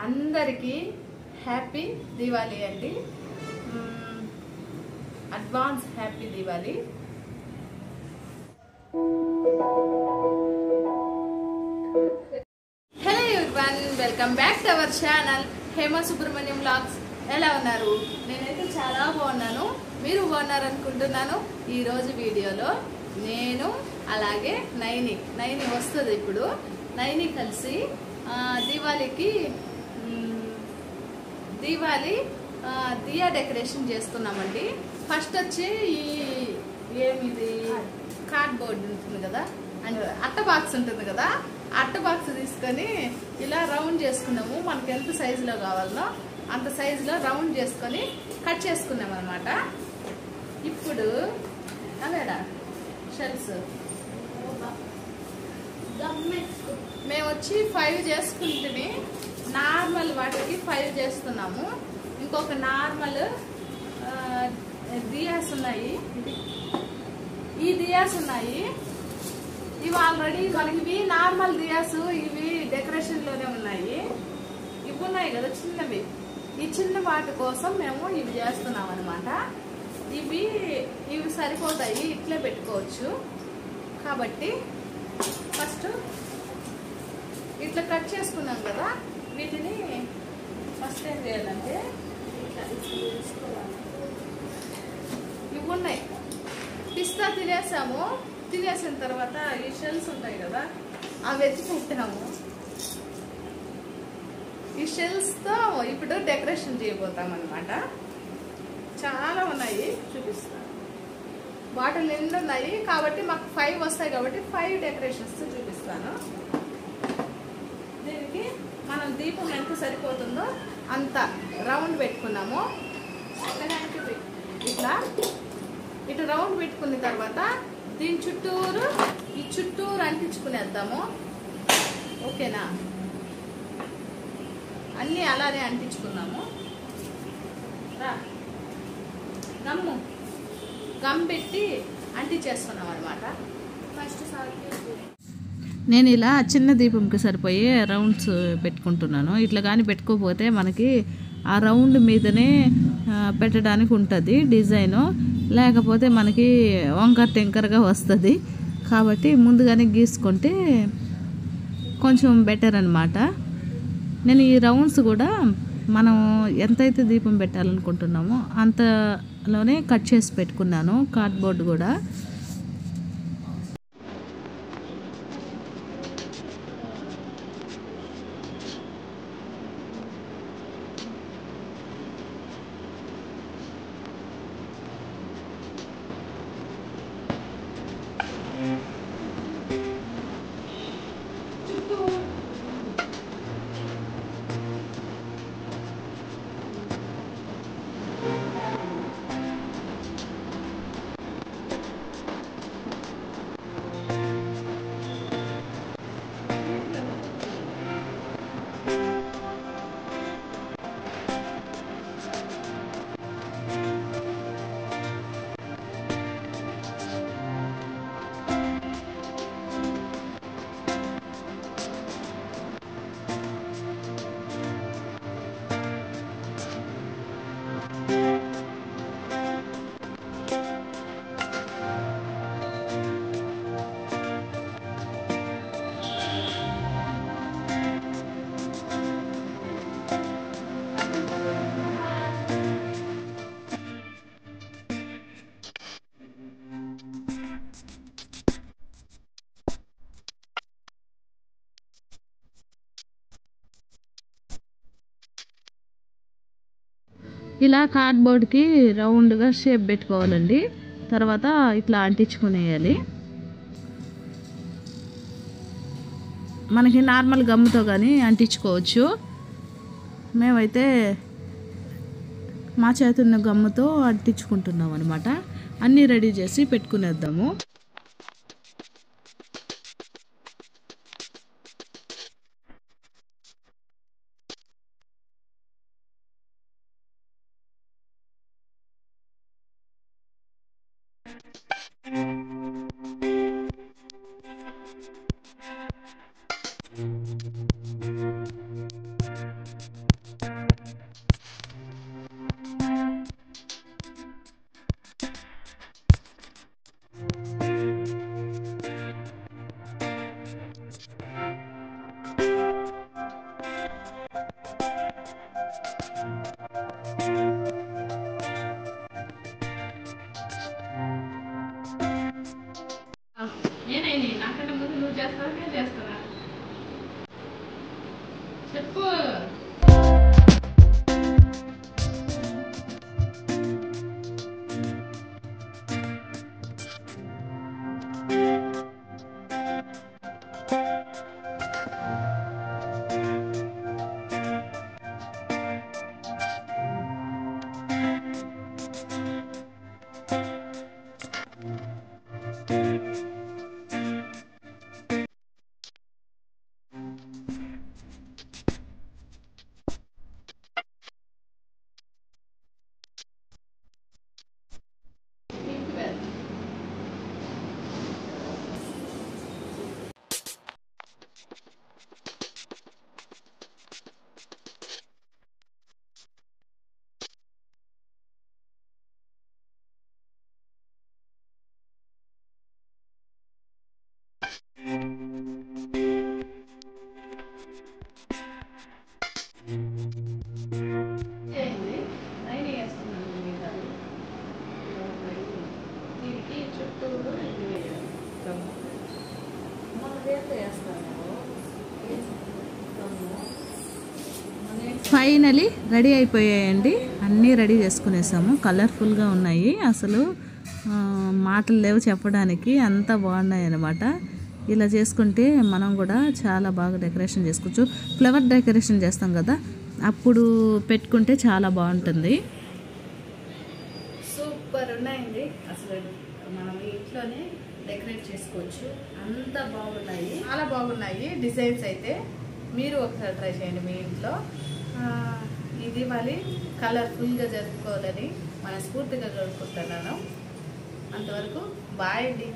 అందరికీ హ్యాపీ దివాళీ అండి. Advance happy Diwali. Hello everyone, welcome back to our channel Hema Subrahmanyam vlogs. ఎలా ఉన్నారు? నేనైతే చాలా బాగున్నాను, మీరు బాగున్నారు అనుకుంటున్నాను. ఈరోజు వీడియోలో నేను అలాగే నైని వస్తుంది. ఇప్పుడు నైని కలిసి దీవాళీ దియా డెకరేషన్ చేస్తున్నామండి. ఫస్ట్ వచ్చి ఏమిది కార్డ్బోర్డ్ ఉంటుంది కదా, అండ్ అట్ట బాక్స్ ఉంటుంది కదా, అట్ట బాక్స్ తీసుకొని ఇలా రౌండ్ చేసుకున్నాము. మనకి ఎంత సైజులో కావాలనో అంత సైజులో రౌండ్ చేసుకొని కట్ చేసుకున్నాము అనమాట. ఇప్పుడు అవేడా షెల్స్ మేము వచ్చి 5 చేసుకుంటే నార్మల్ వాటికి 5 చేస్తున్నాము. ఇంకొక నార్మల్ దియాస్ ఉన్నాయి. ఈ దియాస్ ఉన్నాయి. ఇవి ఆల్రెడీ మనకి ఇవి నార్మల్ దియాస్, ఇవి డెకరేషన్ లోనే ఉన్నాయి. ఇవి ఉన్నాయి కదా చిన్నవి, ఈ చిన్న వాటి కోసం మేము ఇవి చేస్తున్నాం అనమాట. ఇవి సరిపోతాయి, ఇట్లే పెట్టుకోవచ్చు. కాబట్టి ఫస్ట్ ఇట్లా కట్ చేసుకున్నాం కదా, వీటిని ఫస్ట్ ఏం చేయాలంటే ఇట్లా తీసుకోవాలి. ఇవి ఉన్నాయి, పిస్తా తినేసిన తర్వాత ఈ షెల్స్ ఉంటాయి కదా, అవి ఎత్తి పెట్టాము. ఈ షెల్స్తో ఇప్పుడు డెకరేషన్ చేయబోతాం అనమాట. చాలా ఉన్నాయి, చూపిస్తాను. బాటిల్ నిండు ఉన్నాయి కాబట్టి మాకు 5 వస్తాయి కాబట్టి 5 డెకరేషన్స్ చూపిస్తాను. దీనికి మనం దీపం ఎంత సరిపోతుందో అంత రౌండ్ పెట్టుకున్నాము. ఇటు రౌండ్ పెట్టుకున్న తర్వాత దీని చుట్టూరు అంటించుకునేద్దాము. ఓకేనా? అన్నీ అలానే అంటించుకున్నాము. గమ్ పెట్టి అంటించేసుకున్నాం అనమాట. నేను ఇలా చిన్న దీపంకి సరిపోయి రౌండ్స్ పెట్టుకుంటున్నాను. ఇట్లా కానీ పెట్టుకోకపోతే మనకి ఆ రౌండ్ మీదనే పెట్టడానికి ఉంటుంది డిజైను, లేకపోతే మనకి వంకర టెంకరగా వస్తుంది. కాబట్టి ముందుగానే గీసుకుంటే కొంచెం బెటర్ అనమాట. నేను ఈ రౌండ్స్ కూడా మనం ఎంతైతే దీపం పెట్టాలనుకుంటున్నామో అంతలోనే కట్ చేసి పెట్టుకున్నాను. కార్డ్బోర్డ్ కూడా ఇలా కార్డ్బోర్డ్కి రౌండ్గా షేప్ పెట్టుకోవాలండి. తర్వాత ఇట్లా అంటించుకునేయాలి. మనకి నార్మల్ గమ్ముతో కానీ అంటించుకోవచ్చు. మేమైతే మా చేతున్న గమ్ముతో అంటించుకుంటున్నాం అనమాట. అన్నీ రెడీ చేసి పెట్టుకునేద్దాము. చెప్పు. ఫైనలీ రెడీ అయిపోయాయండి. అన్నీ రెడీ చేసుకునేసాము. కలర్ఫుల్గా ఉన్నాయి. అసలు మాటలు లేవు చెప్పడానికి, అంత బాగున్నాయి అన్నమాట. ఇలా చేసుకుంటే మనం కూడా చాలా బాగా డెకరేషన్ చేసుకోవచ్చు. ఫ్లవర్ డెకరేషన్ చేస్తాం కదా, అప్పుడు పెట్టుకుంటే చాలా బాగుంటుంది. సూపర్ ఉన్నాయండి. అసలు మనం ఇంట్లోనే డెకరేట్ చేసుకోవచ్చు. అంత బాగున్నాయి, చాలా బాగున్నాయి డిజైన్స్ అయితే. మీరు ఒకసారి ట్రై చేయండి మీ ఇంట్లో. ఈ దీపావళి కలర్ఫుల్గా జరుపుకోవాలని మనస్ఫూర్తిగా కోరుకుంటున్నాను. అంతవరకు బాయ్ అండి.